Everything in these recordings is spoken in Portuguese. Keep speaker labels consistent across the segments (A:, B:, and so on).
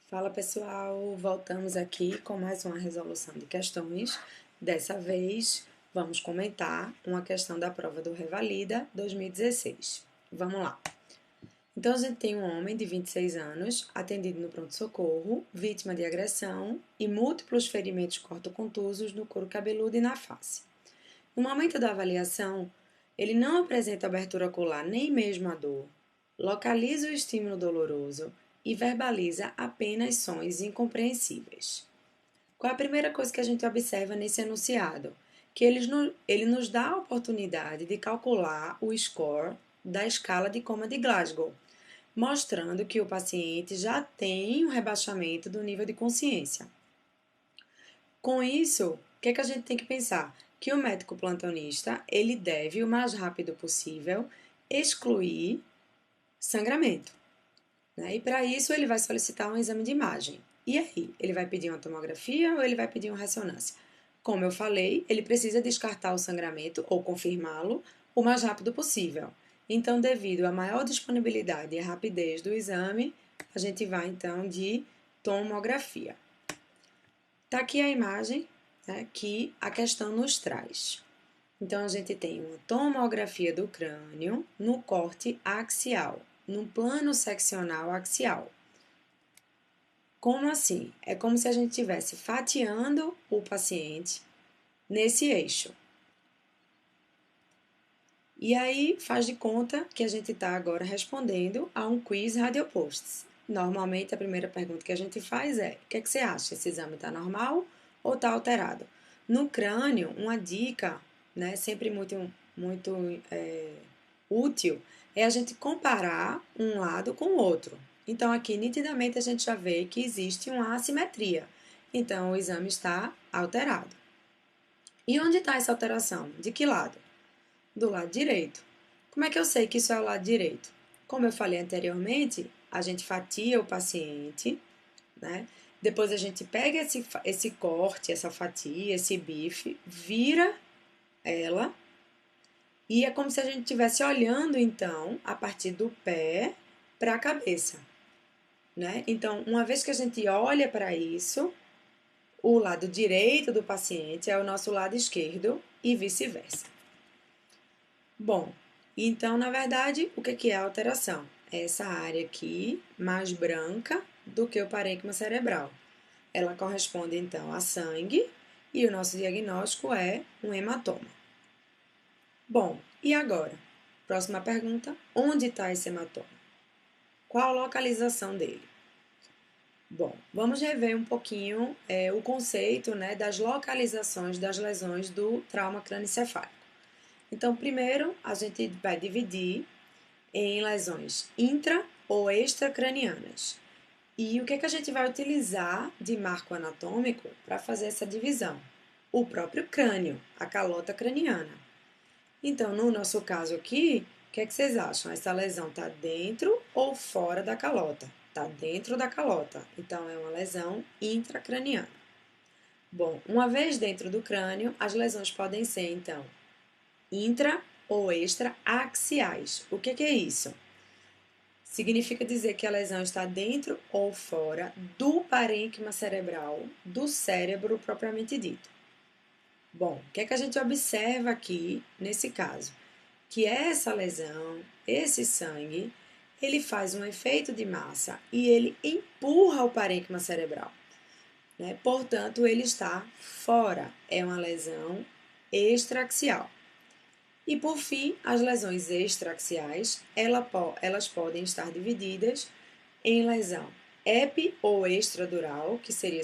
A: Fala pessoal, voltamos aqui com mais uma resolução de questões. Dessa vez vamos comentar uma questão da prova do Revalida 2016. Vamos lá. Então a gente tem um homem de 26 anos, atendido no pronto-socorro, vítima de agressão e múltiplos ferimentos cortocontusos no couro cabeludo e na face. No momento da avaliação, ele não apresenta abertura ocular nem mesmo a dor, localiza o estímulo doloroso e verbaliza apenas sons incompreensíveis. Qual é a primeira coisa que a gente observa nesse enunciado? Que ele nos dá a oportunidade de calcular o score da escala de coma de Glasgow, mostrando que o paciente já tem um rebaixamento do nível de consciência. Com isso, o que a gente tem que pensar? Que o médico plantonista, ele deve, o mais rápido possível, excluir sangramento. Né? E para isso, ele vai solicitar um exame de imagem. E aí, ele vai pedir uma tomografia ou ele vai pedir uma ressonância? Como eu falei, ele precisa descartar o sangramento ou confirmá-lo o mais rápido possível. Então, devido à maior disponibilidade e rapidez do exame, a gente vai então de tomografia. Está aqui a imagem, né, que a questão nos traz. Então, a gente tem uma tomografia do crânio no corte axial, no plano seccional axial. Como assim? É como se a gente estivesse fatiando o paciente nesse eixo. E aí, faz de conta que a gente está agora respondendo a um quiz radioposts. Normalmente, a primeira pergunta que a gente faz é: o que é que você acha? Esse exame está normal ou está alterado? No crânio, uma dica, né, sempre muito útil, é a gente comparar um lado com o outro. Então, aqui, nitidamente, a gente já vê que existe uma assimetria. Então, o exame está alterado. E onde está essa alteração? De que lado? Do lado direito. Como é que eu sei que isso é o lado direito? Como eu falei anteriormente, a gente fatia o paciente, né? Depois a gente pega esse corte, essa fatia, esse bife, vira ela e é como se a gente estivesse olhando, então, a partir do pé para a cabeça, né? Então, uma vez que a gente olha para isso, o lado direito do paciente é o nosso lado esquerdo e vice-versa. Bom, então, na verdade, o que é a alteração? É essa área aqui, mais branca do que o parênquima cerebral. Ela corresponde, então, a sangue e o nosso diagnóstico é um hematoma. Bom, e agora? Próxima pergunta: onde está esse hematoma? Qual a localização dele? Bom, vamos rever um pouquinho o conceito, né, das localizações das lesões do trauma crânioencefálico. Então, primeiro, a gente vai dividir em lesões intra ou extracranianas. E o que a gente vai utilizar de marco anatômico para fazer essa divisão? O próprio crânio, a calota craniana. Então, no nosso caso aqui, o que vocês acham? Essa lesão está dentro ou fora da calota? Está dentro da calota. Então, é uma lesão intracraniana. Bom, uma vez dentro do crânio, as lesões podem ser, então, intra ou extraaxiais. O que é isso? Significa dizer que a lesão está dentro ou fora do parênquima cerebral, do cérebro propriamente dito. Bom, o que a gente observa aqui nesse caso? Que essa lesão, esse sangue, ele faz um efeito de massa e ele empurra o parênquima cerebral. Né? Portanto, ele está fora, é uma lesão extraaxial. E por fim, as lesões extraaxiais, elas podem estar divididas em lesão epi ou extradural, que seria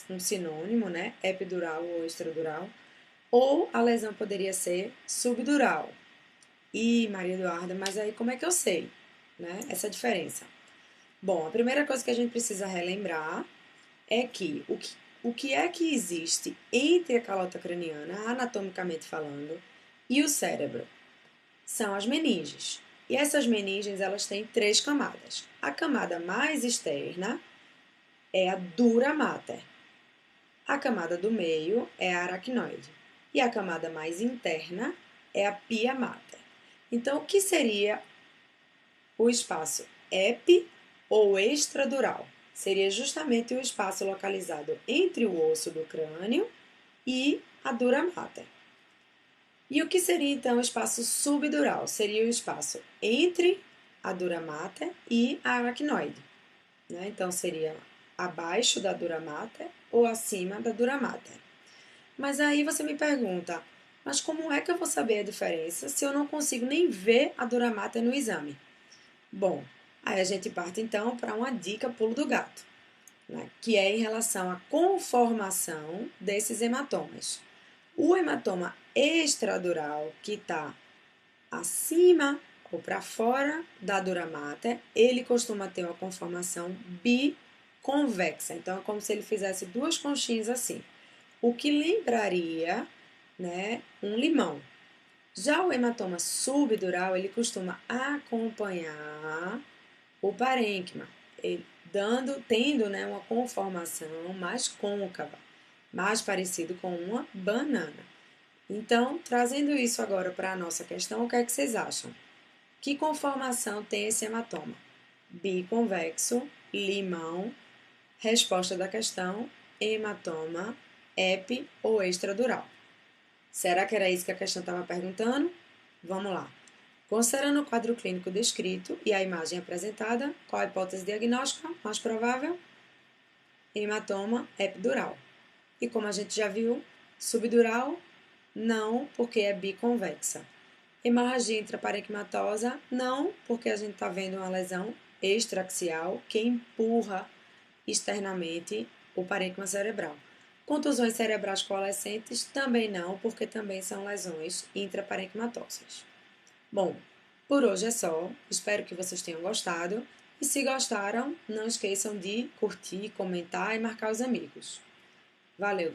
A: um sinônimo, né? Epidural ou extradural, ou a lesão poderia ser subdural. E Maria Eduarda, mas aí como é que eu sei, né? Essa diferença? Bom, a primeira coisa que a gente precisa relembrar é que o que é que existe entre a calota craniana, anatomicamente falando, e o cérebro? São as meninges. E essas meninges, elas têm 3 camadas. A camada mais externa é a dura mater. A camada do meio é a aracnoide. E a camada mais interna é a pia mater. Então, o que seria o espaço epi ou extradural? seria justamente o espaço localizado entre o osso do crânio e a dura mater. E o que seria então o espaço subdural? Seria o espaço entre a dura mater e a aracnoide, né? Então seria abaixo da dura mater ou acima da dura mater. Mas aí você me pergunta, mas como é que eu vou saber a diferença se eu não consigo nem ver a dura mater no exame? Bom, aí a gente parte então para uma dica pulo do gato, né? Que é em relação à conformação desses hematomas. O hematoma extradural, que está acima ou para fora da dura mater, ele costuma ter uma conformação biconvexa. Então, é como se ele fizesse duas conchinhas assim, o que lembraria, né, um limão. Já o hematoma subdural, ele costuma acompanhar o parênquima, tendo, né, uma conformação mais côncava, mais parecido com uma banana. Então, trazendo isso agora para a nossa questão, o que é que vocês acham? Que conformação tem esse hematoma? Biconvexo, limão, resposta da questão, hematoma, epi ou extradural. Será que era isso que a questão estava perguntando? Vamos lá. Considerando o quadro clínico descrito e a imagem apresentada, qual a hipótese diagnóstica mais provável? Hematoma epidural. E como a gente já viu, subdural, não, porque é biconvexa. Hemorragia intraparenquimatosa, não, porque a gente está vendo uma lesão extraaxial que empurra externamente o parênquima cerebral. Contusões cerebrais coalescentes, também não, porque também são lesões intraparenquimatosas. Bom, por hoje é só. Espero que vocês tenham gostado. E se gostaram, não esqueçam de curtir, comentar e marcar os amigos. Valeu, galera!